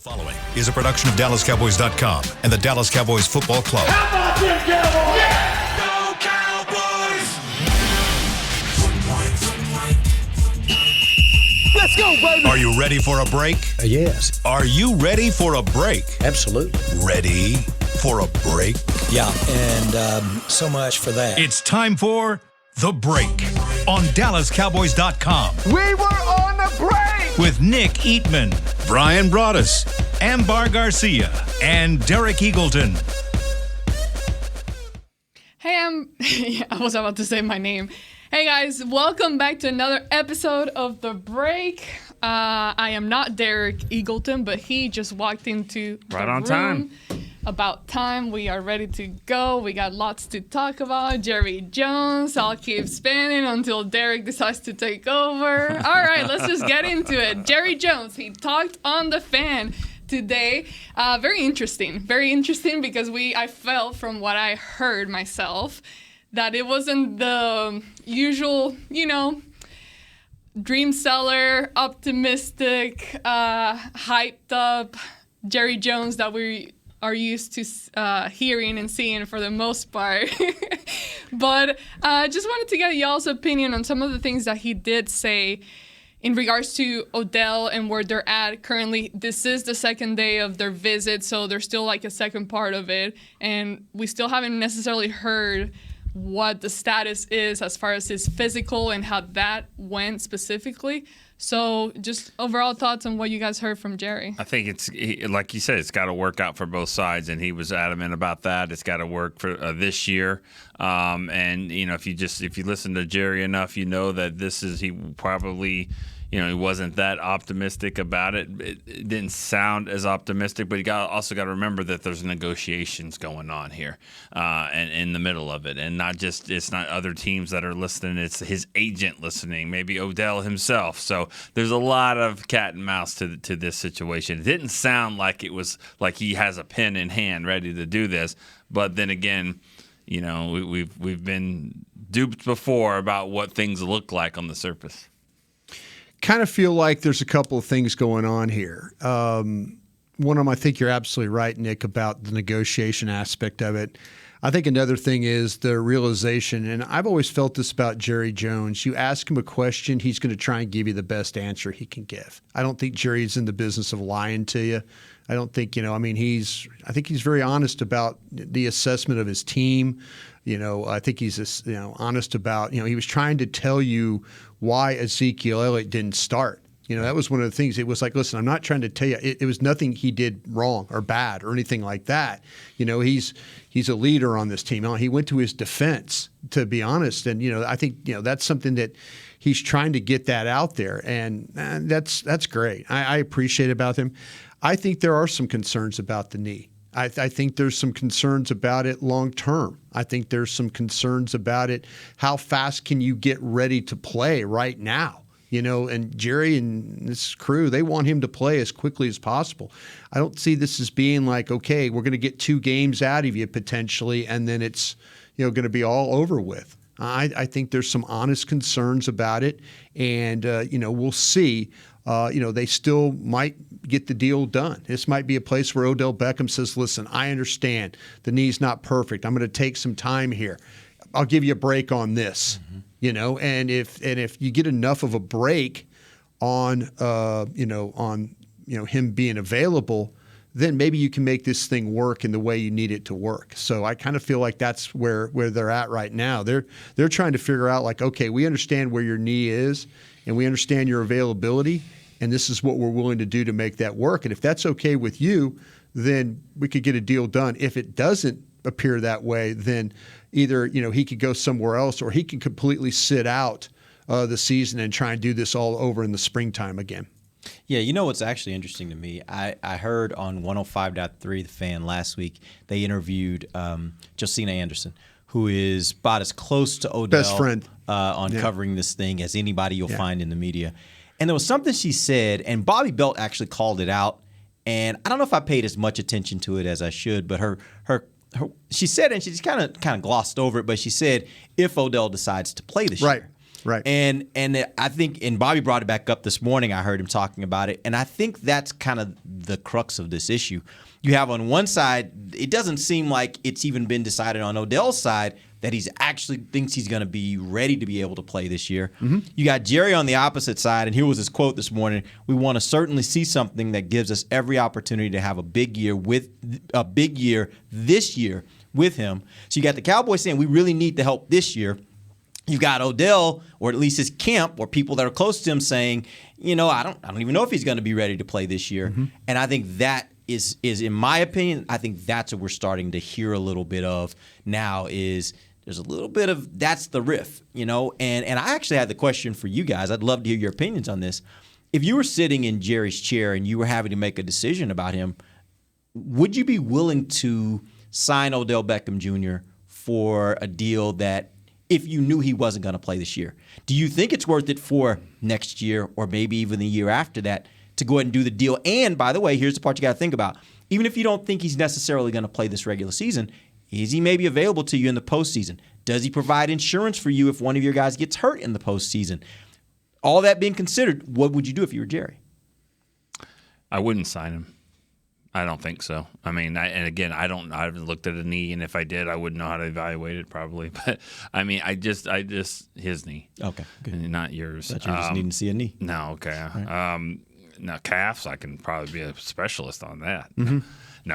The following is a production of DallasCowboys.com and the Dallas Cowboys Football Club. How about them Cowboys? Yeah! Go Cowboys! Let's go, baby! Are you ready for a break? Yes. Are you ready for a break? Absolutely. Ready for a break? Yeah, and so much for that. It's time for The Break on DallasCowboys.com We were on the break! with Nick Eatman, Brian Broaddus, Ambar Garcia, and Derek Eagleton. Hey, I was about to say my name. Hey guys, welcome back to another episode of The Break. I am not Derek Eagleton, but he just walked into the Right on room. time. About time. We are ready to go. We got lots to talk about. Jerry Jones. I'll keep spinning until Derek decides to take over. All right, let's just get into it. Jerry Jones, he talked on the fan today. Very interesting because I felt from what I heard myself that it wasn't the usual, dream seller, optimistic, hyped up Jerry Jones that we are used to hearing and seeing for the most part. But just wanted to get y'all's opinion on some of the things that he did say in regards to Odell and where they're at currently. This is the second day of their visit, so there's still like a second part of it. And we still haven't necessarily heard what the status is as far as his physical and how that went specifically. So just overall thoughts on what you guys heard from Jerry. I think like you said, it's got to work out for both sides, and he was adamant about that. It's got to work for this year. And if you listen to Jerry enough, you know that he probably. He wasn't that optimistic about it. It didn't sound as optimistic, but you also got to remember that there's negotiations going on here, and in the middle of it, and it's not other teams that are listening. It's his agent listening, maybe Odell himself. So there's a lot of cat and mouse to this situation. It didn't sound like it was like he has a pen in hand ready to do this, but then again, we've been duped before about what things look like on the surface. Kind of feel like there's a couple of things going on here. One of them, I think you're absolutely right, Nick, about the negotiation aspect of it. I think another thing is the realization, and I've always felt this about Jerry Jones. You ask him a question, he's going to try and give you the best answer he can give. I don't think Jerry's in the business of lying to you. I don't think, I think he's very honest about the assessment of his team. I think he's honest about, he was trying to tell you why Ezekiel Elliott didn't start. That was one of the things. It was like, listen, I'm not trying to tell you. It was nothing he did wrong or bad or anything like that. He's a leader on this team. He went to his defense, to be honest. And, I think, that's something that he's trying to get that out there. And that's great. I appreciate about him. I think there are some concerns about the knee. I think there's some concerns about it long term. I think there's some concerns about it. How fast can you get ready to play right now? And Jerry and this crew, they want him to play as quickly as possible. I don't see this as being like, okay, we're going to get 2 games out of you potentially, and then it's going to be all over with. I think there's some honest concerns about it, and we'll see. They still might get the deal done. This might be a place where Odell Beckham says, listen, I understand the knee's not perfect. I'm going to take some time here. I'll give you a break on this, and if you get enough of a break on him being available, then maybe you can make this thing work in the way you need it to work. So I kind of feel like that's where they're at right now. They're trying to figure out like, okay, we understand where your knee is and we understand your availability, and this is what we're willing to do to make that work. And if that's okay with you, then we could get a deal done. If it doesn't appear that way, then either he could go somewhere else or he can completely sit out the season and try and do this all over in the springtime again. Yeah, what's actually interesting to me? I heard on 105.3 The Fan last week, they interviewed Josina Anderson, who is about as close to Odell best friend on covering this thing as anybody you'll find in the media. And there was something she said, and Bobby Belt actually called it out, and I don't know if I paid as much attention to it as I should, but her she said, and she just kind of glossed over it, but she said, if Odell decides to play this year. Right. And I think, and Bobby brought it back up this morning. I heard him talking about it, and I think that's kind of the crux of this issue. You have on one side, it doesn't seem like it's even been decided on Odell's side that he's actually thinks he's going to be ready to be able to play this year. Mm-hmm. You got Jerry on the opposite side, and here was his quote this morning: "We want to certainly see something that gives us every opportunity to have a big year this year with him." So you got the Cowboys saying we really need the help this year. You've got Odell, or at least his camp, or people that are close to him, saying, I don't even know if he's going to be ready to play this year. Mm-hmm. And I think that is in my opinion, I think that's what we're starting to hear a little bit of now. Is there's a little bit of that's the riff, And I actually had the question for you guys. I'd love to hear your opinions on this. If you were sitting in Jerry's chair and you were having to make a decision about him, would you be willing to sign Odell Beckham Jr. for a deal that, if you knew he wasn't going to play this year? Do you think it's worth it for next year or maybe even the year after that to go ahead and do the deal? And by the way, here's the part you got to think about. Even if you don't think he's necessarily going to play this regular season, is he maybe available to you in the postseason? Does he provide insurance for you if one of your guys gets hurt in the postseason? All that being considered, what would you do if you were Jerry? I wouldn't sign him. I don't think so. I mean, I haven't looked at a knee, and if I did, I wouldn't know how to evaluate it probably. But I mean, I just his knee. Okay, good. And not yours. That you're just needing to see a knee. No, okay. Right. Now calves, I can probably be a specialist on that. Mm-hmm. No,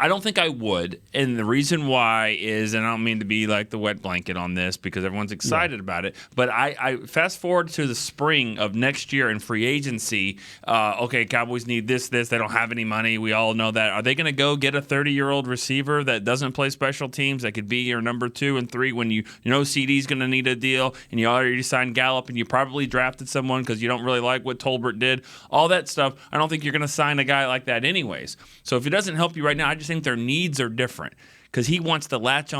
I don't think I would. And the reason why is, and I don't mean to be like the wet blanket on this because everyone's excited about it, but I fast forward to the spring of next year in free agency. Okay, Cowboys need this. They don't have any money. We all know that. Are they going to go get a 30-year-old receiver that doesn't play special teams that could be your number 2 and 3 when you know CD's going to need a deal and you already signed Gallup and you probably drafted someone because you don't really like what Tolbert did? All that stuff, I don't think you're going to sign a guy like that anyways. So if it doesn't help you right now, I just think their needs are different because Odell wants to latch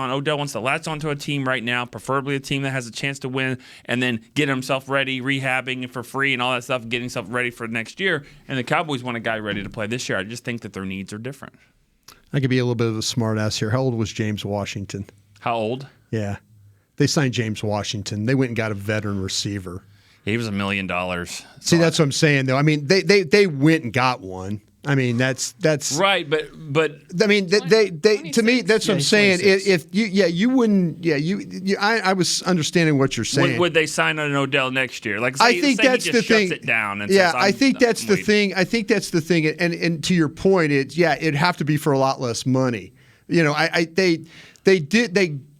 on to a team right now, preferably a team that has a chance to win, and then get himself ready, rehabbing for free and all that stuff, getting himself ready for next year. And the Cowboys want a guy ready to play this year. I just think that their needs are different. I could be a little bit of a smart ass here. How old was James Washington? How old? Yeah. They signed James Washington. They went and got a veteran receiver. He was $1 million. See, that's what I'm saying, though. I mean, they went and got one. I mean, that's right, but I mean, they to me, that's what I'm saying. 26. You wouldn't, I was understanding what you're saying. Would they sign an Odell next year? Like, I think that's the thing. Shuts it down and yeah, says, I think that's the thing. I think that's the thing. And to your point, it'd have to be for a lot less money. They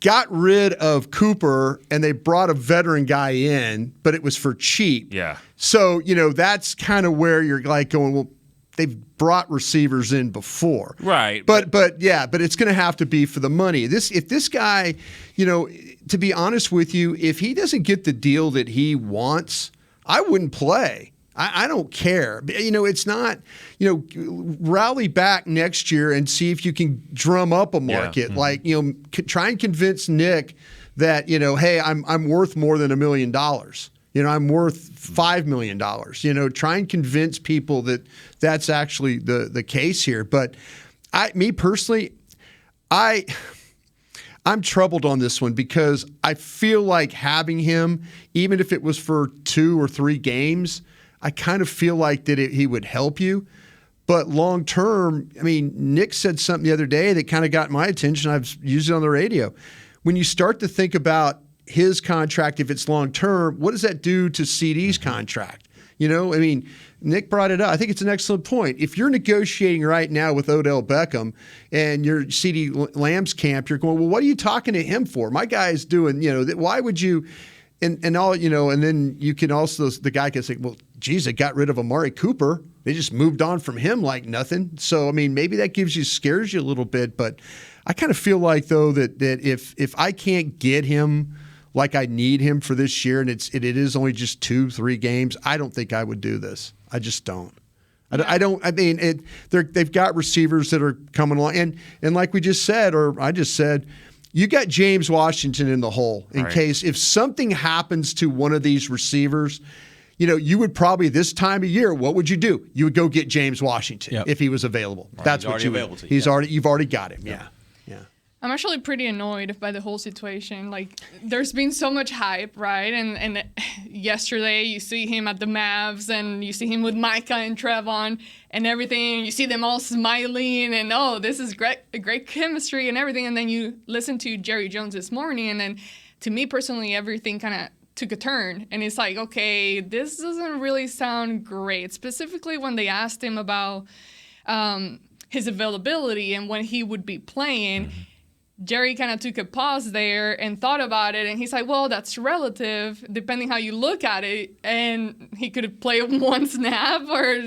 got rid of Cooper and they brought a veteran guy in, but it was for cheap. Yeah. So that's kind of where you're like going, well, they've brought receivers in before. Right. But it's going to have to be for the money. If this guy, to be honest with you, if he doesn't get the deal that he wants, I wouldn't play. I don't care. It's not, rally back next year and see if you can drum up a market. Yeah. Mm-hmm. Like, try and convince Nick that, hey, I'm worth more than $1 million. I'm worth $5 million. Try and convince people that that's actually the case here. But me personally, I'm troubled on this one because I feel like having him, even if it was for 2 or 3 games, I kind of feel like that he would help you. But long term, I mean, Nick said something the other day that kind of got my attention. I've used it on the radio. When you start to think about his contract, if it's long term, what does that do to CD's contract? I mean, Nick brought it up. I think it's an excellent point. If you're negotiating right now with Odell Beckham and you're CD Lamb's camp, you're going, well, what are you talking to him for? My guy is doing, why would you, and all, and then you can also, the guy can say, well, geez, they got rid of Amari Cooper. They just moved on from him like nothing. So, I mean, maybe that scares you a little bit, but I kind of feel like, though, that if I can't get him like I need him for this year, and it is only just 2-3 games, I don't think I would do this. I just don't. I don't. I mean, they've got receivers that are coming along, and like we just said, or I just said, you got James Washington in the hole in case if something happens to one of these receivers. You would probably this time of year, what would you do? You would go get James Washington if he was available. Right. That's He's what already you available would. to you. You've already got him. Yeah. I'm actually pretty annoyed by the whole situation. Like, there's been so much hype, right? And yesterday you see him at the Mavs, and you see him with Micah and Trevon and everything. You see them all smiling, and this is great chemistry and everything. And then you listen to Jerry Jones this morning, and then to me personally, everything kind of took a turn. And it's like, okay, this doesn't really sound great. Specifically when they asked him about his availability and when he would be playing. Mm-hmm. Jerry kind of took a pause there and thought about it, and he's like, well, that's relative, depending how you look at it. And he could play one snap or,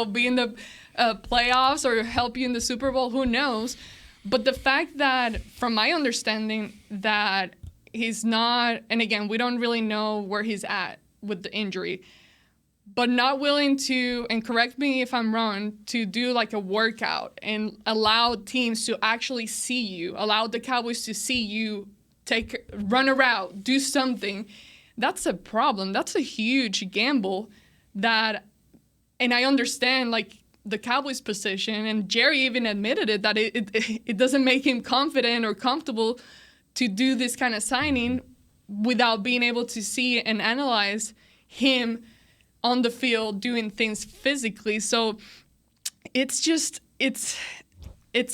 be in the playoffs or help you in the Super Bowl, who knows. But the fact that, from my understanding, that he's not, and again, we don't really know where he's at with the injury, but not willing to, and correct me if I'm wrong, to do like a workout and allow teams to actually see you, allow the Cowboys to see you run a route, do something. That's a problem. That's a huge gamble that, and I understand like the Cowboys' position, and Jerry even admitted it, that it doesn't make him confident or comfortable to do this kind of signing without being able to see and analyze him on the field doing things physically. So it's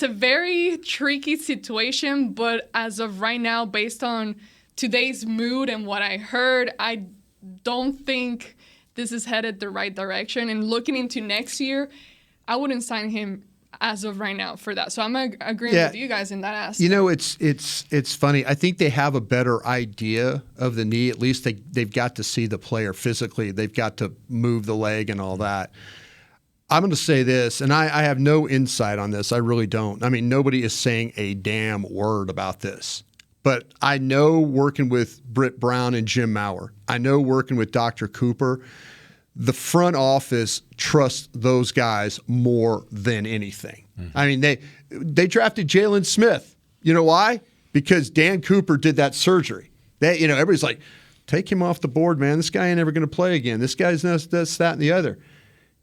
a very tricky situation, but as of right now, based on today's mood and what I heard, I don't think this is headed the right direction. And looking into next year, I wouldn't sign him as of right now for that. So I'm agreeing with you guys in that aspect. It's funny. I think they have a better idea of the knee. At least they've got to see the player physically. They've got to move the leg and all that. I'm going to say this, and I have no insight on this. I really don't. I mean, nobody is saying a damn word about this. But I know, working with Britt Brown and Jim Maurer, I know working with Dr. Cooper, the front office trusts those guys more than anything. Mm-hmm. I mean, they drafted Jalen Smith. You know why? Because Dan Cooper did that surgery. Everybody's like, take him off the board, man. This guy ain't ever going to play again. This guy's this, that, and the other.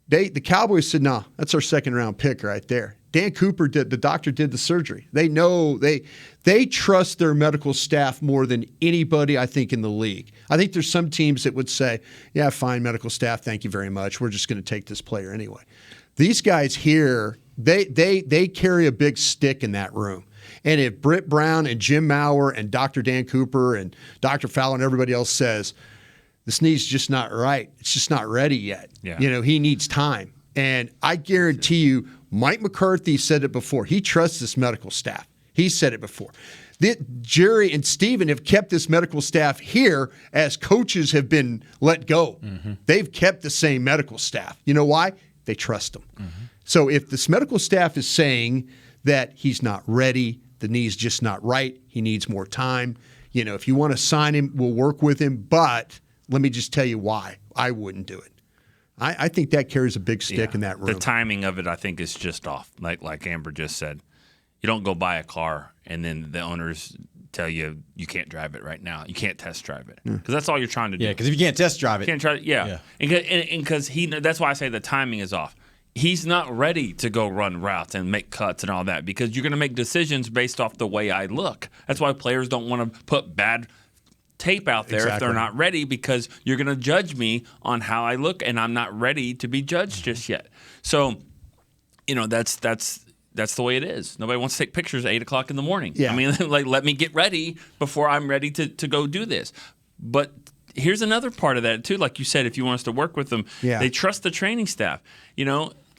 The Cowboys said, no, that's our second-round pick right there. Dan Cooper the doctor did the surgery. They know, they trust their medical staff more than anybody, I think, in the league. I think there's some teams that would say, yeah, fine, medical staff, thank you very much. We're just going to take this player anyway. These guys here, they carry a big stick in that room. And if Britt Brown and Jim Maurer and Dr. Dan Cooper and Dr. Fowler and everybody else says, this knee's just not right, it's just not ready yet. Yeah. He needs time. And I guarantee you, Mike McCarthy said it before. He trusts this medical staff. He said it before. Jerry and Steven have kept this medical staff here as coaches have been let go. Mm-hmm. They've kept the same medical staff. You know why? They trust them. Mm-hmm. So if this medical staff is saying that he's not ready, the knee's just not right, he needs more time, if you want to sign him, we'll work with him. But let me just tell you why I wouldn't do it. I think that carries a big stick in that room. The timing of it, I think, is just off. Like Amber just said, you don't go buy a car and then the owners tell you can't drive it right now. You can't test drive it because that's all you're trying to do. Yeah, because if you can't test drive it, can't try. Yeah, and because that's why I say the timing is off. He's not ready to go run routes and make cuts and all that because you're going to make decisions based off the way I look. That's why players don't want to put bad tape out there if they're not ready because you're going to judge me on how I look and I'm not ready to be judged just yet. So, that's the way it is. Nobody wants to take pictures at 8 o'clock in the morning. Yeah. I mean, let me get ready before I'm ready to go do this. But here's another part of that too. Like you said, if you want us to work with them, they trust the training staff.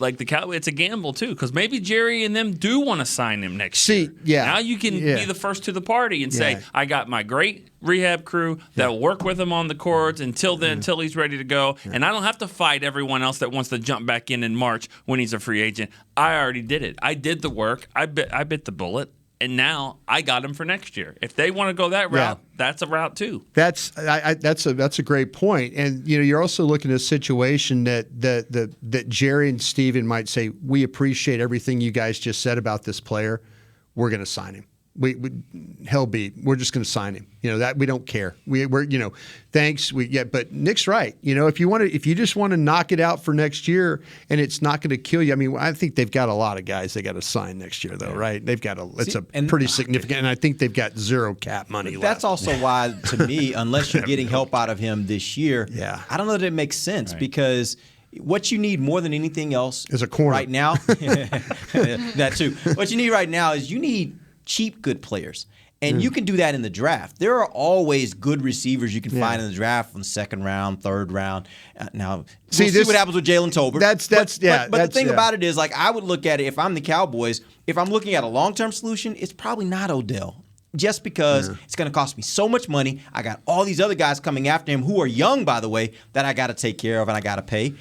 Like the Cowboys, it's a gamble too, because maybe Jerry and them do want to sign him next year. Now you can be the first to the party and say, I got my great rehab crew that will work with him on the courts until he's ready to go. And I don't have to fight everyone else that wants to jump back in March when he's a free agent. I already did it. I did the work. I bit the bullet. And now I got him for next year. If they want to go that route, that's a route too. That's a great point. And you're also looking at a situation that Jerry and Steven might say, we appreciate everything you guys just said about this player. We're going to sign him. we hell beat. We're just going to sign him. That we don't care. We're thanks. But Nick's right. If you just want to knock it out for next year and it's not going to kill you. I mean, I think they've got a lot of guys they got to sign next year though, right? They've got pretty significant, and I think they've got zero cap money left. That's also why, to me, unless you're getting help out of him this year, I don't know that it makes sense because what you need more than anything else is a corner right now. That too. What you need right now is you need cheap, good players. And you can do that in the draft. There are always good receivers you can find in the draft from the second round, third round. Now, we'll see what happens with Jalen Tolbert. But the thing about it is, like, I would look at it, if I'm the Cowboys, if I'm looking at a long-term solution, it's probably not Odell. Just because it's going to cost me so much money. I got all these other guys coming after him who are young, by the way, that I got to take care of and I got to pay.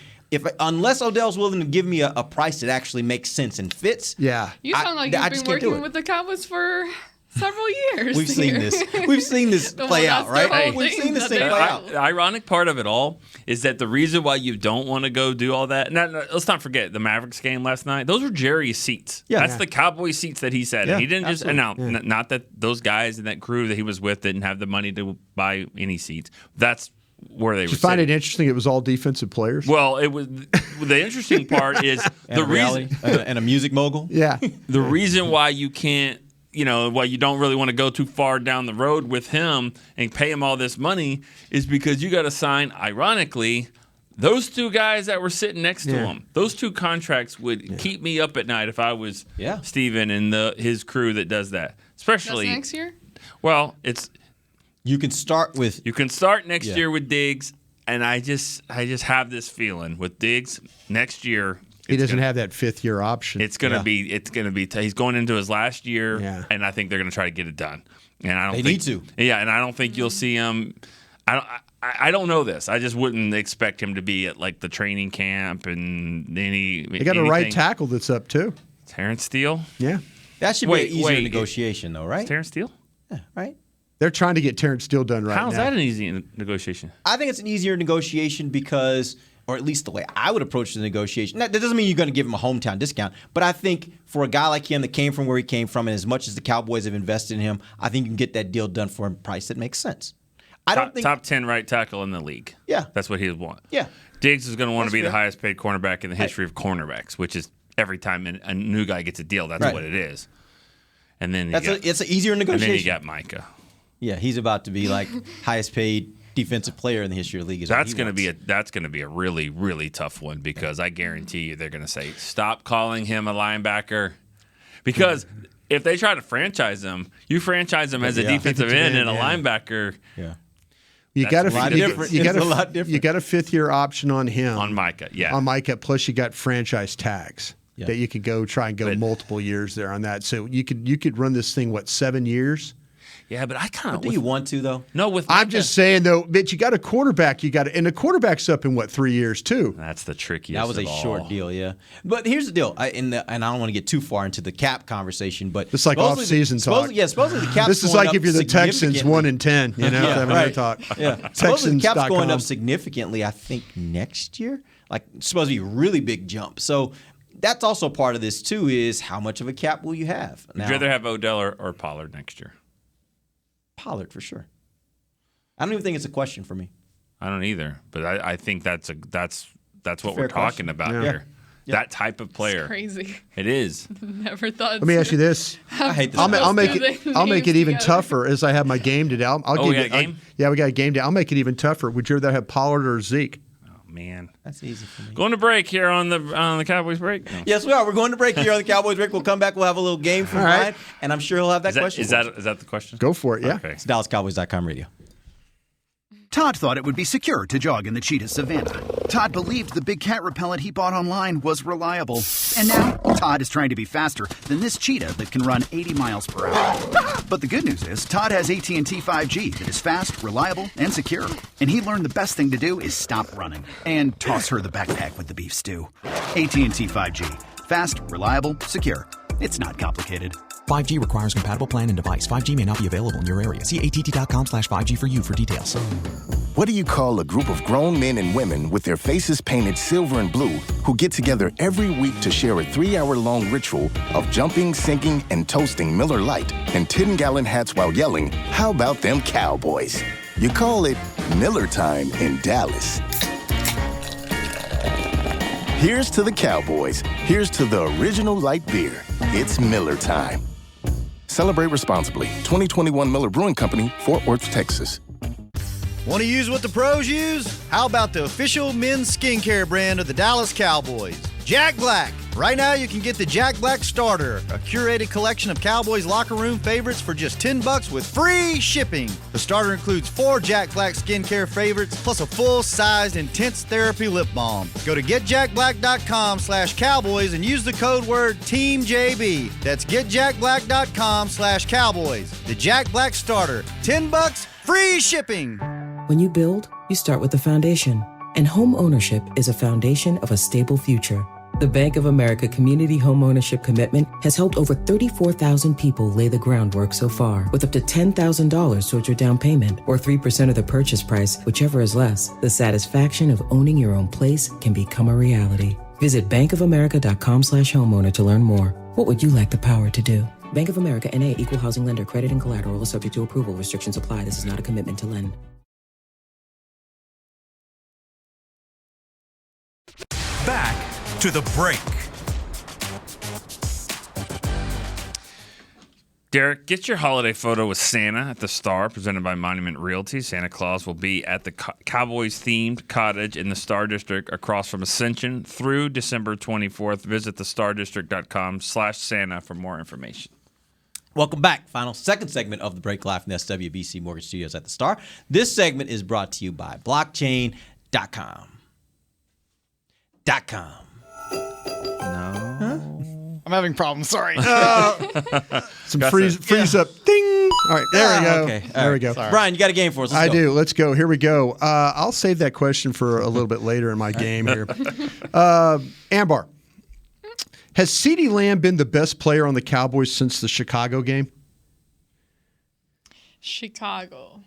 Unless Odell's willing to give me a price that actually makes sense and fits. Yeah. You sound like you've been working with the Cowboys for several years. We've seen this. We've seen this play out, right? We've seen this thing play out. The ironic part of it all is that the reason why you don't want to go do all that, let's not forget the Mavericks game last night. Those were Jerry's seats. Yeah. That's the Cowboys seats that he said. Yeah, he didn't just announce. Yeah. Not that those guys and that crew that he was with didn't have the money to buy any seats. That's where they were. Did you find it interesting? It was all defensive players. Well, it was. The interesting part is the reason and a music mogul. Yeah. The reason why you can't, why you don't really want to go too far down the road with him and pay him all this money is because you got to sign. Ironically, those two guys that were sitting next to him, those two contracts would keep me up at night if I was Steven and his crew that does that. Especially that's next year. Well, it's. You can start next year with Diggs, and I just have this feeling with Diggs next year. He doesn't have that 5th-year option. It's gonna be. He's going into his last year, and I think they're gonna try to get it done. And I don't. They need to. Yeah, and I don't think you'll see him. I don't know this. I just wouldn't expect him to be at like the training camp and They got a right tackle that's up too. Terrence Steele. Yeah, that should be an easier negotiation though, right? Terrence Steele. Yeah, right. They're trying to get Terrence Steele done right now. How's that an easy negotiation? I think it's an easier negotiation because, or at least the way I would approach the negotiation. That doesn't mean you're going to give him a hometown discount, but I think for a guy like him that came from where he came from, and as much as the Cowboys have invested in him, I think you can get that deal done for a price that makes sense. I don't think top 10 right tackle in the league. Yeah, that's what he would want. Yeah, Diggs is going to want to be the highest paid cornerback in the history of cornerbacks, which is every time a new guy gets a deal, that's what it is. And then it's an easier negotiation. And then you got Micah. Yeah, he's about to be like highest paid defensive player in the history of the league. That's going to be a really, really tough one because I guarantee you they're going to say stop calling him a linebacker because if they try to franchise him, you franchise him as a defensive end and a linebacker. Yeah. You got a lot different. You got a 5th-year option on him. On Micah, yeah. On Micah, plus you got franchise tags that you could try and go multiple years there on that. So you could run this thing 7 years. Yeah, but I kind of. Do you want to though? No, with I'm just saying though, but you got a quarterback. And the quarterback's up in 3 years too. That's the trickiest. That was a short deal, yeah. But here's the deal, and I don't want to get too far into the cap conversation, but it's like off-season talk. Supposedly the cap's this is like if you're the Texans 1-10, having a talk. Yeah, supposedly the cap's going up significantly. I think next year, like supposed to be a really big jump. So. That's also part of this too. Is how much of a cap will you have? Would you rather have Odell or Pollard next year? Pollard for sure. I don't even think it's a question for me. I don't either, but I think that's what we're talking about here. Yeah. That type of player. It's crazy. It is. Never thought. Let me ask you this. I hate this. I'll make it even tougher as I have my game today. We got a game? Yeah, we got a game day. I'll make it even tougher. Would you rather have Pollard or Zeke? Man, that's easy for me. Going to break here on the Cowboys break. No. Yes, we are. We're going to break here on the Cowboys break. We'll come back. We'll have a little game from Ryan, and I'm sure he'll have that question. Is that the question? Go for it. Yeah. Okay. It's DallasCowboys.com radio. Todd thought it would be secure to jog in the cheetah savanna. Todd believed the big cat repellent he bought online was reliable. And now, Todd is trying to be faster than this cheetah that can run 80 miles per hour. But the good news is, Todd has AT&T 5G that is fast, reliable, and secure. And he learned the best thing to do is stop running and toss her the backpack with the beef stew. AT&T 5G. Fast, reliable, secure. It's not complicated. 5G requires compatible plan and device. 5G may not be available in your area. See att.com/5G for you for details. What do you call a group of grown men and women with their faces painted silver and blue who get together every week to share a 3-hour-long ritual of jumping, singing, and toasting Miller Lite and 10-gallon hats while yelling, "How about them Cowboys?" You call it Miller Time in Dallas. Here's to the Cowboys. Here's to the original light beer. It's Miller Time. Celebrate responsibly. 2021 Miller Brewing Company, Fort Worth, Texas. Want to use what the pros use? How about the official men's skincare brand of the Dallas Cowboys, Jack Black? Right now, you can get the Jack Black Starter, a curated collection of Cowboys locker room favorites for just $10 with free shipping. The starter includes 4 Jack Black skincare favorites, plus a full-sized intense therapy lip balm. Go to getjackblack.com/Cowboys and use the code word TEAMJB. That's getjackblack.com/Cowboys. The Jack Black Starter, $10, free shipping. When you build, you start with the foundation. And home ownership is a foundation of a stable future. The Bank of America Community Home Ownership Commitment has helped over 34,000 people lay the groundwork so far, with up to $10,000 towards your down payment or 3% of the purchase price, whichever is less. The satisfaction of owning your own place can become a reality. Visit bankofamerica.com/homeowner to learn more. What would you like the power to do? Bank of America NA, Equal Housing Lender. Credit and collateral is subject to approval. Restrictions apply. This is not a commitment to lend. Back to the break. Derek, get your holiday photo with Santa at the Star, presented by Monument Realty. Santa Claus will be at the Cowboys-themed cottage in the Star District across from Ascension through December 24th. Visit thestardistrict.com/Santa for more information. Welcome back. Second segment of the break, live from the SWBC Mortgage Studios at the Star. This segment is brought to you by blockchain.com. No. Huh? I'm having problems. Sorry. Some freeze up. Ding. All right, there we go. Okay. There we go. Sorry. Brian, you got a game for us. I do. Let's go. Here we go. I'll save that question for a little bit later in my game here. Ambar, has CeeDee Lamb been the best player on the Cowboys since the Chicago game? Chicago.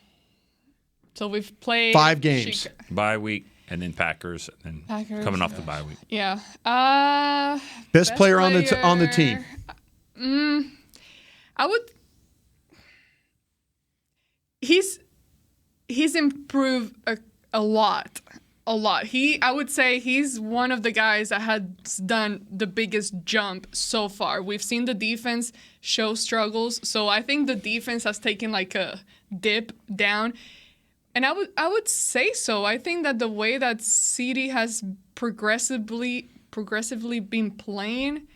So we've played 5 games. Bye week. And then Packers, and then coming off the bye week. Yeah. Best player on the team. I would. He's improved a lot. I would say he's one of the guys that has done the biggest jump so far. We've seen the defense show struggles, so I think the defense has taken like a dip down. And I would say so. I think that the way that CeeDee has progressively been playing,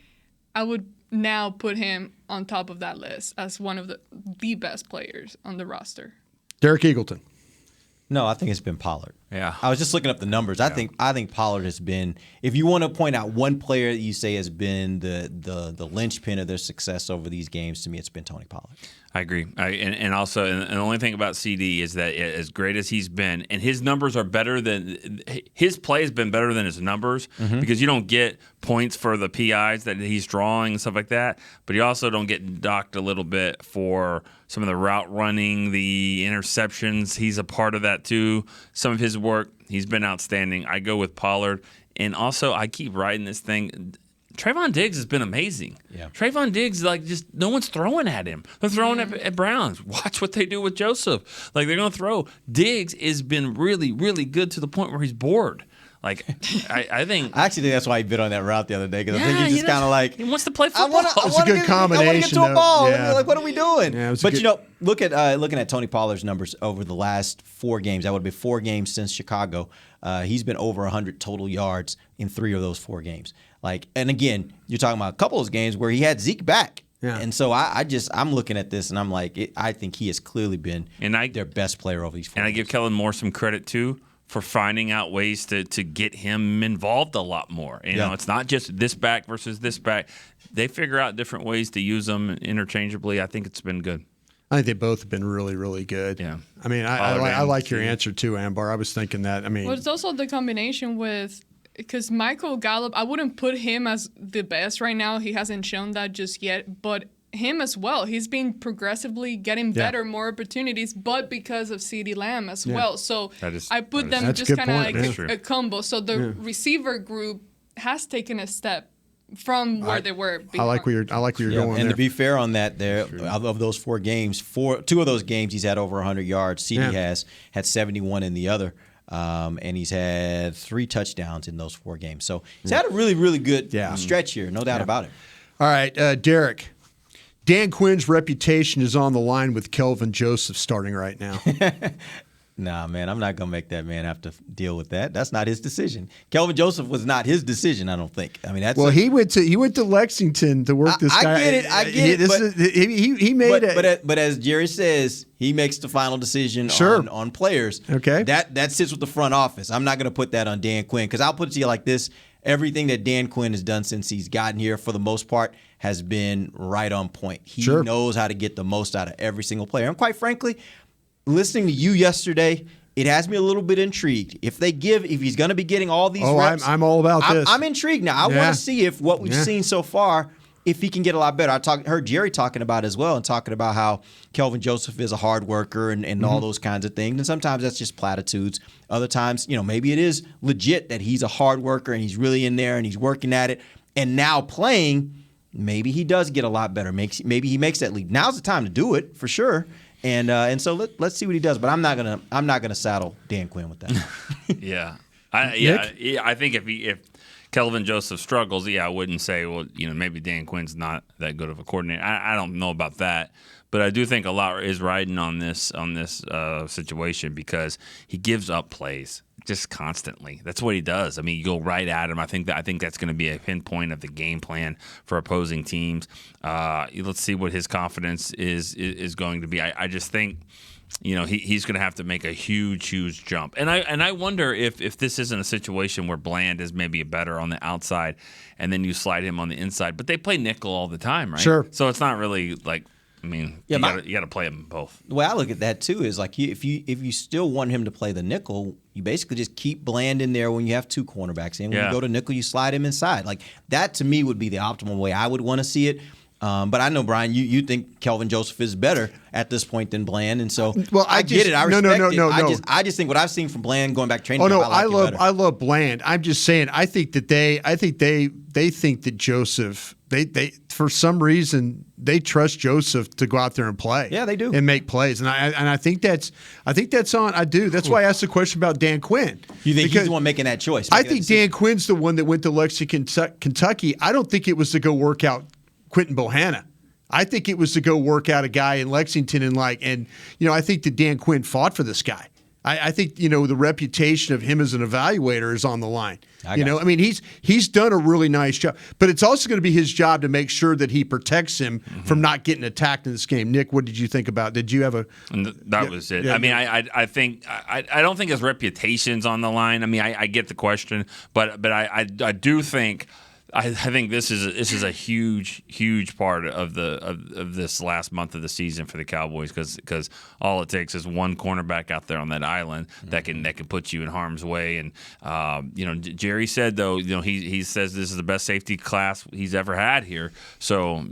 I would now put him on top of that list as one of the best players on the roster. Derek Eagleton. No, I think it's been Pollard. Yeah. I was just looking up the numbers. I think Pollard has been, if you want to point out one player that you say has been the linchpin of their success over these games, to me it's been Tony Pollard. I agree. And also, and the only thing about CD is that as great as he's been, and his numbers are better than his play has been better than his numbers because you don't get points for the PIs that he's drawing and stuff like that, but you also don't get docked a little bit for some of the route running, the interceptions. He's a part of that too. Some of his work, he's been outstanding. I go with Pollard. And also, I keep writing this thing. Trayvon Diggs has been amazing. Yeah. Trayvon Diggs, just no one's throwing at him. They're throwing at Browns. Watch what they do with Joseph. They're going to throw. Diggs has been really, really good to the point where he's bored. I think. I actually think that's why he bit on that route the other day because I think he's just kind of like. He wants to play football. It's a good combination. I want to get to a ball. Yeah. What are we doing? Yeah, but looking at Tony Pollard's numbers over the last 4 games. That would have been 4 games since Chicago. He's been over 100 total yards in 3 of those 4 games. And again, you're talking about a couple of those games where he had Zeke back. Yeah. And so I'm looking at this and I'm like, I think he has clearly been their best player over these 4 games. And I give Kellen Moore some credit too for finding out ways to get him involved a lot more. You know, it's not just this back versus this back. They figure out different ways to use them interchangeably. I think it's been good. I think they both have been really, really good. Yeah. I mean, I like your answer too, Ambar. I was thinking that. I mean, well, it's also the combination with because Michael Gallup, I wouldn't put him as the best right now. He hasn't shown that just yet, but him as well. He's been progressively getting better, more opportunities, but because of CeeDee Lamb as well. So I put them just kind of like a combo. So the receiver group has taken a step from where they were before. I like where you're going and there. to be fair on that, of those 4 games, 2 of those games he's had over 100 yards. CeeDee has had 71 in the other. And he's had 3 touchdowns in those 4 games. So he's had a really, really good stretch here, no doubt about it. All right, Derek. Dan Quinn's reputation is on the line with Kelvin Joseph starting right now. Nah, man, I'm not going to make that man have to deal with that. That's not his decision. Kelvin Joseph was not his decision, I don't think. I mean, he went to Lexington to work this guy. I get it. He made it. But as Jerry says, he makes the final decision on players. Okay. That sits with the front office. I'm not going to put that on Dan Quinn because I'll put it to you like this. Everything that Dan Quinn has done since he's gotten here, for the most part, has been right on point. He knows how to get the most out of every single player. And quite frankly, listening to you yesterday, it has me a little bit intrigued. If he's going to be getting all these reps, I'm all about this. I'm intrigued now. I want to see if what we've seen so far, if he can get a lot better. Heard Jerry talking about it as well, and talking about how Kelvin Joseph is a hard worker and all those kinds of things. And sometimes that's just platitudes. Other times, maybe it is legit that he's a hard worker and he's really in there and he's working at it. And now playing, maybe he does get a lot better. Maybe he makes that leap. Now's the time to do it for sure. And so let's see what he does. But I'm not gonna saddle Dan Quinn with that. I think if Kelvin Joseph struggles, I wouldn't say, well, maybe Dan Quinn's not that good of a coordinator. I don't know about that, but I do think a lot is riding on this situation because he gives up plays just constantly. That's what he does. I mean, you go right at him. I think that's going to be a pinpoint of the game plan for opposing teams. Let's see what his confidence is going to be. I just think, he's going to have to make a huge jump. And I wonder if this isn't a situation where Bland is maybe better on the outside, and then you slide him on the inside. But they play nickel all the time, right? Sure. So it's not really like. I mean, you got to play them both. The way I look at that too is like if you still want him to play the nickel, you basically just keep Bland in there when you have 2 cornerbacks in. When you go to nickel, you slide him inside. Like that to me would be the optimal way I would want to see it. But I know, Brian, you think Kelvin Joseph is better at this point than Bland, and so I get it. I respect it. I just think what I've seen from Bland going back training. I love Bland. I'm just saying. I think they think that Joseph. They for some reason they trust Joseph to go out there and play. Yeah, they do, and make plays. And I think that's on. I do. That's why I asked the question about Dan Quinn. You think he's the one making that choice? I think Dan Quinn's the one that went to Lexington, Kentucky. I don't think it was to go work out Quentin Bohanna. I think it was to go work out a guy in Lexington and I think that Dan Quinn fought for this guy. I think the reputation of him as an evaluator is on the line. I mean he's done a really nice job, but it's also going to be his job to make sure that he protects him from not getting attacked in this game. Nick, what did you think about? Did you have a? That was it. I mean, I think I don't think his reputation's on the line. I mean, I get the question, but I do think. I think this is a huge part of this last month of the season for the Cowboys because all it takes is one cornerback out there on that island that can put you in harm's way. And Jerry said though he says this is the best safety class he's ever had here. So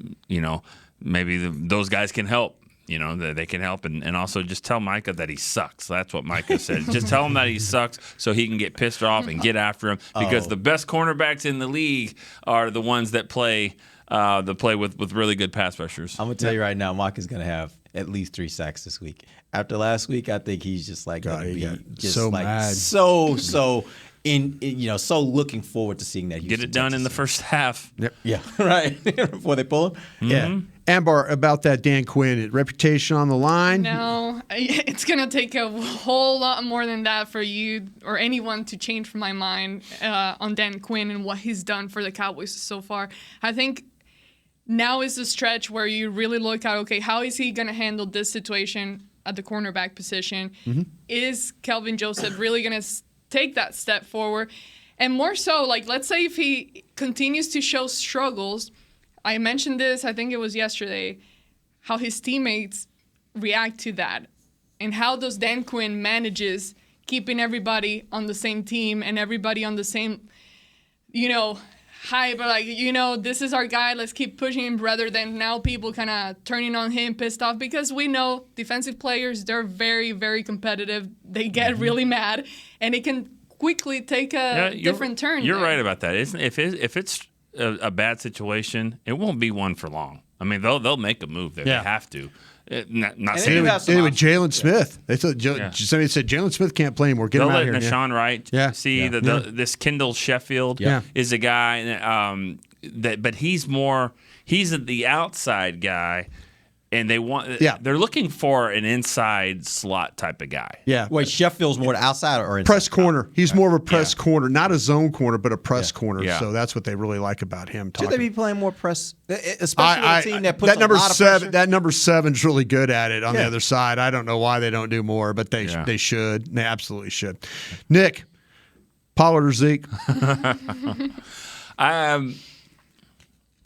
maybe those guys can help. They can help and also just tell Micah that he sucks. That's what Micah said. Just tell him that he sucks so he can get pissed off and get after him because the best cornerbacks in the league are the ones that play with really good pass rushers. I'm going to tell you right now, Micah's going to have at least 3 sacks this week. After last week, I think he's just going to be just so like mad. so so looking forward to seeing that. Get it done in the first half. Yep. Yeah, right. Before they pull him. Yeah. Ambar, about that Dan Quinn, reputation on the line? No, it's going to take a whole lot more than that for you or anyone to change my mind on Dan Quinn and what he's done for the Cowboys so far. I think now is the stretch where you really look at, okay, how is he going to handle this situation at the cornerback position? Mm-hmm. Is Kelvin Joseph really going to take that step forward? And more so, let's say if he continues to show struggles, I mentioned this, I think it was yesterday, how his teammates react to that and how does Dan Quinn manages keeping everybody on the same team and everybody on the same, hype, like, this is our guy, let's keep pushing him, rather than now people kind of turning on him, pissed off, because we know defensive players, they're very, very competitive. They get really mad, and it can quickly take a different turn. You're right about that. If it's a bad situation, it won't be one for long. I mean, they'll make a move there. They have to. Not saying with Jalen Smith. They thought somebody said Jalen Smith can't play anymore. Get him out of here. They'll let Nashawn Wright see that this Kendall Sheffield is a guy but he's the outside guy, and they're looking for an inside slot type of guy. Yeah. Wait, Sheffield's more outside or inside? Press corner. He's more of a press corner, not a zone corner, but a press corner. Yeah. So that's what they really like about him. Should they be playing more press, especially with a team that puts that number a lot of seven? pressure? That number 7's really good at it on the other side. I don't know why they don't do more, but they should. They absolutely should. Nick, Pollard or Zeke?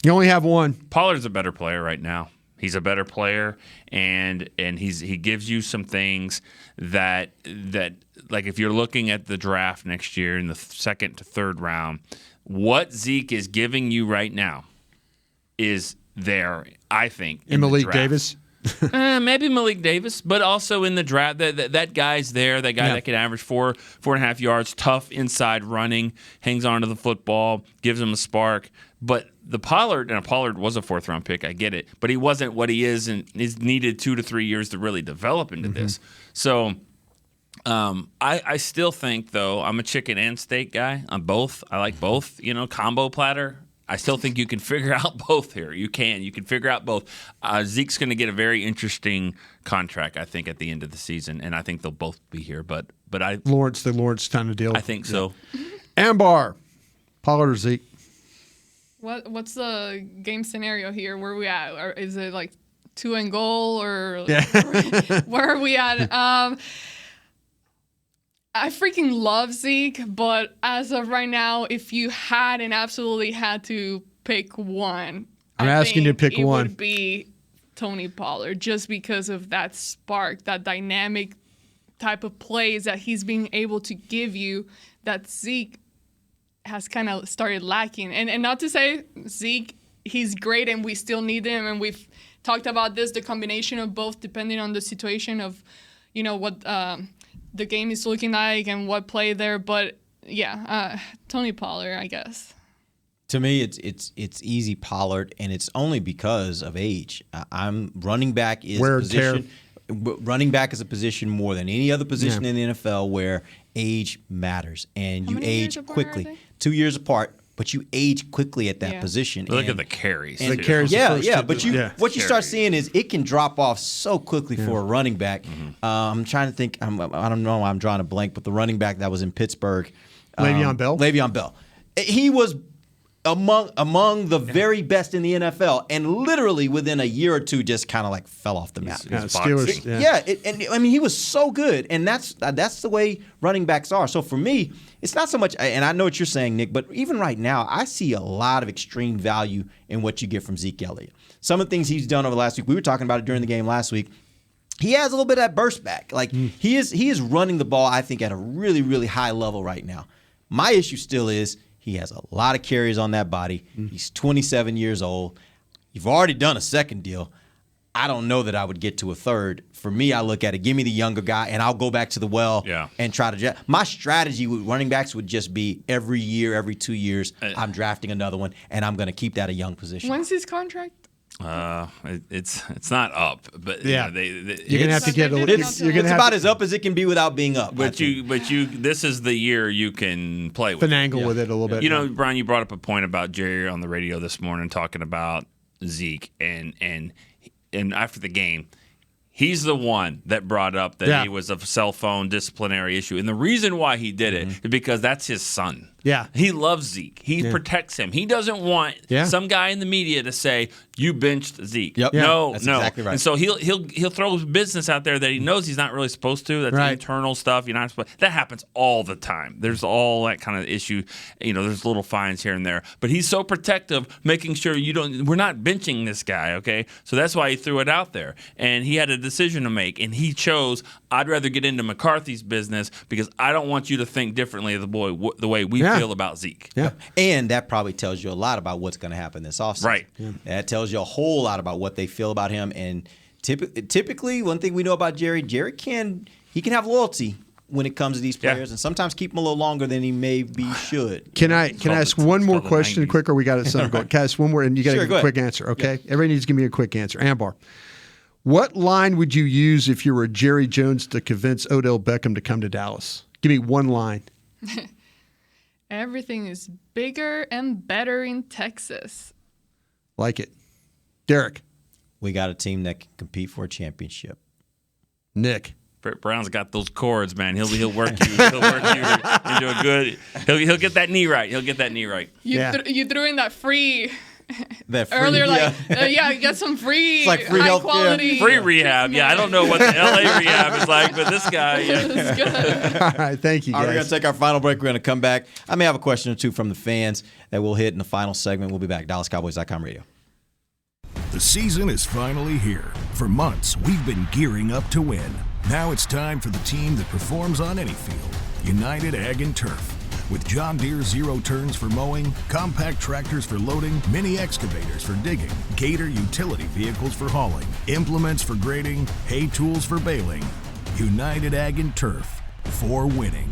You only have one. Pollard's a better player right now. He's a better player, and he gives you some things that like if you're looking at the draft next year in the second to third round, what Zeke is giving you right now is there, I think, in Malik the draft. Davis. Maybe Malik Davis, but also in the draft, that guy's there. That guy that can average 4.5 yards, tough inside running, hangs onto the football, gives him a spark. But the Pollard was a 4th-round pick, I get it, but he wasn't what he is, and is needed 2 to 3 years to really develop into this. So I still think, though, I'm a chicken and steak guy on both. I like both, combo platter. I still think you can figure out both here. You can figure out both. Zeke's going to get a very interesting contract, I think, at the end of the season, and I think they'll both be here. But the Lawrence kind of deal. I think so. Ambar, Pollard or Zeke? What's the game scenario here? Where are we at? Or is it like 2-and-goal, or where are we at? I freaking love Zeke, but as of right now, if you had and absolutely had to pick one, I'm asking you to pick one. It would be Tony Pollard, just because of that spark, that dynamic type of plays that he's being able to give you, that Zeke has kind of started lacking. And not to say Zeke, he's great and we still need him, and we've talked about this, the combination of both, depending on the situation of, what the game is looking like and what play there. But Tony Pollard, I guess. To me, it's easy Pollard, and it's only because of age. Running back is a position. Running back is a position more than any other position in the NFL where age matters, and you age quickly. 2 years apart, but you age quickly at that position. Look at the carries. The carries. But what you start seeing is it can drop off so quickly for a running back. I'm trying to think. I don't know. I'm drawing a blank, but the running back that was in Pittsburgh, Le'Veon Bell. He was among the very best in the NFL, and literally within a year or two, just kind of like fell off the map. Steelers. He was so good, and that's the way running backs are. So for me, it's not so much, and I know what you're saying, Nick, but even right now, I see a lot of extreme value in what you get from Zeke Elliott. Some of the things he's done over the last week, we were talking about it during the game last week. He has a little bit of that burst back. Like he is running the ball, I think, at a really, really high level right now. My issue still is he has a lot of carries on that body. He's 27 years old. You've already done a second deal. I don't know that I would get to a third. For me, I look at it, give me the younger guy, and I'll go back to the well and try to draft. My strategy with running backs would just be every year, every 2 years, I'm drafting another one, and I'm going to keep that a young position. When's his contract? It's not up, but you're gonna have to get a. It's about as up as it can be without being up. But this is the year you can play with finagle with it a little bit. Brian, you brought up a point about Jerry on the radio this morning talking about Zeke, and after the game, he's the one that brought up that he was a cell phone disciplinary issue, and the reason why he did it is because that's his son. Yeah, he loves Zeke. He protects him. He doesn't want some guy in the media to say you benched Zeke. Yep. No, that's exactly right. And so he'll throw business out there that he knows he's not really supposed to. That's internal stuff. You're not supposed. That happens all the time. There's all that kind of issue. There's little fines here and there. But he's so protective, making sure we're not benching this guy. Okay, so that's why he threw it out there, and he had a decision to make, and he chose. I'd rather get into McCarthy's business because I don't want you to think differently of the way we feel feel about Zeke. Yeah. And that probably tells you a lot about what's going to happen this offseason. Right. Yeah. That tells you a whole lot about what they feel about him. And typically, one thing we know about Jerry can have loyalty when it comes to these players, and sometimes keep them a little longer than he maybe should. Can I ask one more question quick, or we got something going? Can I ask one more, and you got to give a quick answer, okay? Yeah. Everybody needs to give me a quick answer. Ambar, what line would you use if you were Jerry Jones to convince Odell Beckham to come to Dallas? Give me one line. Everything is bigger and better in Texas. Like it. Derek. We got a team that can compete for a championship. Nick. Brown's got those cords, man. He'll work you. He'll work you into a good. He'll get that knee right. He'll get that knee right. You threw in that free. That free, earlier, you got some free, it's like free high health, quality, free rehab. Yeah, I don't know what the LA rehab is like, but this guy, It's good. All right, thank you, guys. All right, we're going to take our final break. We're going to come back. I may have a question or two from the fans that we'll hit in the final segment. We'll be back. DallasCowboys.com radio. The season is finally here. For months, we've been gearing up to win. Now it's time for the team that performs on any field, United Ag and Turf. With John Deere zero turns for mowing, compact tractors for loading, mini excavators for digging, Gator utility vehicles for hauling, implements for grading, hay tools for baling. United Ag and Turf, for winning.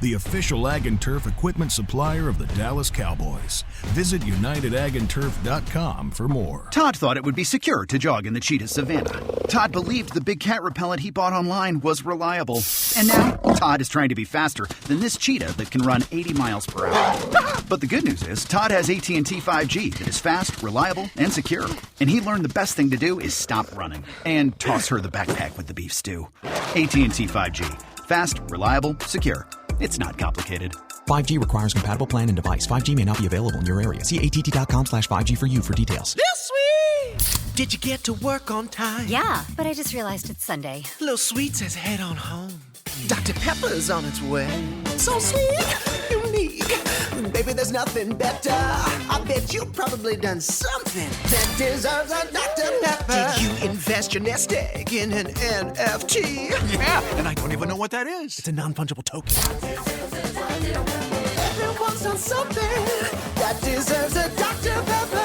The official Ag and Turf equipment supplier of the Dallas Cowboys. Visit UnitedAgAndTurf.com for more. Todd thought it would be secure to jog in the cheetah savanna. Todd believed the big cat repellent he bought online was reliable. And now, Todd is trying to be faster than this cheetah that can run 80 miles per hour. But the good news is, Todd has AT&T 5G that is fast, reliable, and secure. And he learned the best thing to do is stop running and toss her the backpack with the beef stew. AT&T 5G. Fast, reliable, secure. It's not complicated. 5G requires compatible plan and device. 5G may not be available in your area. See att.com/5G for you for details. This week! Did you get to work on time? Yeah, but I just realized it's Sunday. Little Sweet says head on home. Dr. Pepper's on its way. So sweet, unique. Baby, there's nothing better. I bet you've probably done something that deserves a Dr. Pepper. Did you invest your nest egg in an NFT? Yeah, and I don't even know what that is. It's a non-fungible token. Everyone's done something that deserves a Dr. Pepper.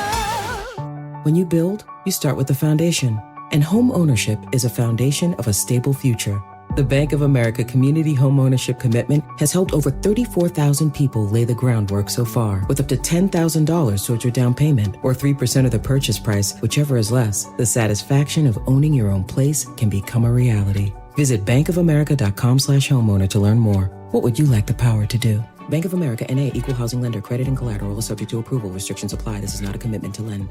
When you build, you start with the foundation. And home ownership is a foundation of a stable future. The Bank of America Community Homeownership Commitment has helped over 34,000 people lay the groundwork so far, with up to $10,000 towards your down payment or 3% of the purchase price, whichever is less. The satisfaction of owning your own place can become a reality. Visit bankofamerica.com/homeowner to learn more. What would you like the power to do? Bank of America N.A. Equal Housing Lender. Credit and collateral is subject to approval. Restrictions apply. This is not a commitment to lend.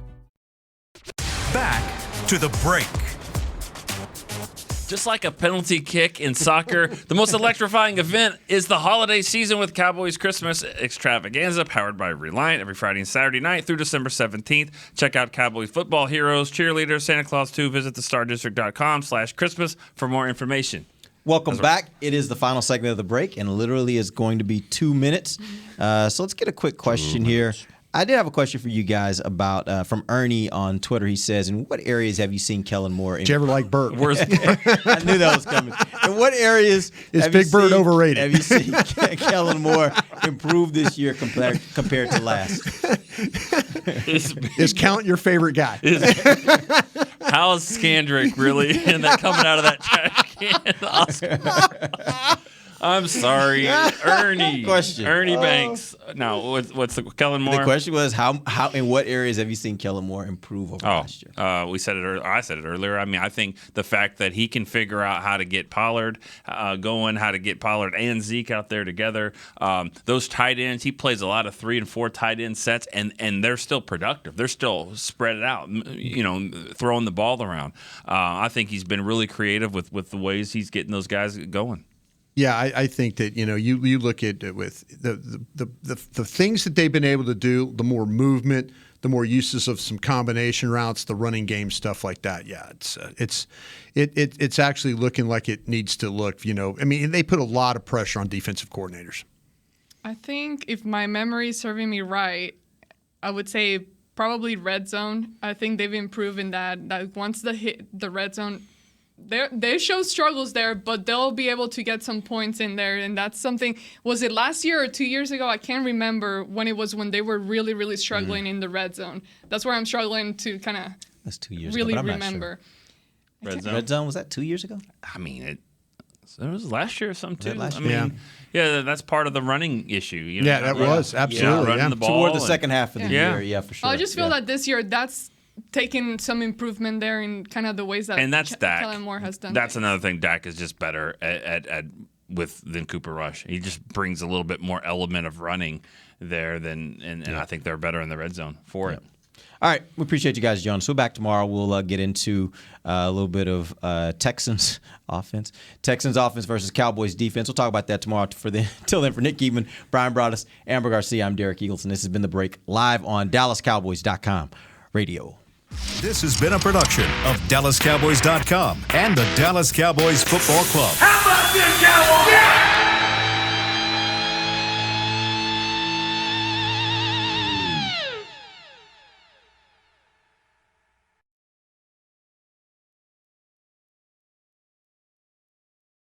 Back to the break. Just like a penalty kick in soccer, the most electrifying event is the holiday season with Cowboys Christmas Extravaganza, powered by Reliant, every Friday and Saturday night through December 17th. Check out Cowboys football heroes, cheerleaders, Santa Claus 2. Visit thestardistrict.com/Christmas for more information. Welcome back. It is the final segment of the break, and literally is going to be 2 minutes. So let's get a quick question here. I did have a question for you guys about from Ernie on Twitter. He says, in what areas have you seen Kellen Moore? Did you ever like Burt? I knew that was coming. In what areas is Big Bird overrated? Have you seen Kellen Moore improve this year compared to last? Is Count your favorite guy? How is Skandrick really in that coming out of that trash can? Oscar? I'm sorry, Ernie. Question. Ernie Banks. No, what's the Kellen Moore? The question was how in what areas have you seen Kellen Moore improve over last year? We said it. I said it earlier. I mean, I think the fact that he can figure out how to get Pollard going, how to get Pollard and Zeke out there together. Those tight ends, he plays a lot of 3 and 4 tight end sets, and they're still productive. They're still spread out, throwing the ball around. I think he's been really creative with the ways he's getting those guys going. Yeah, I think that you look at it with the things that they've been able to do, the more movement, the more uses of some combination routes, the running game stuff like that. Yeah, it's actually looking like it needs to look. I mean, they put a lot of pressure on defensive coordinators. I think if my memory is serving me right, I would say probably red zone. I think they've improved in that once the red zone they show struggles there, but they'll be able to get some points in there. And that's something, was it last year or 2 years ago? I can't remember when they were really, really struggling in the red zone. That's where I'm struggling to kind of That's 2 years really ago, but I'm remember. Not sure. Red zone, was that 2 years ago? I mean, it was last year or something too. Last I year? mean, yeah, that's part of the running issue. You know, Yeah, that was absolutely running the ball toward the second half of the year. Yeah, for sure. I just feel that this year that's taken some improvement there in kind of the ways that and that's Dak. Kellen Moore has done. That's another thing. Dak is just better at than Cooper Rush. He just brings a little bit more element of running there and I think they're better in the red zone for it. All right, we appreciate you guys, John. So back tomorrow, we'll get into a little bit of Texans offense versus Cowboys defense. We'll talk about that tomorrow. Till then, for Nick Geedman, Brian Broaddus, Amber Garcia, I'm Derek Eagleson. This has been The Break, live on DallasCowboys.com radio. This has been a production of DallasCowboys.com and the Dallas Cowboys Football Club. How about this, Cowboys? Yeah!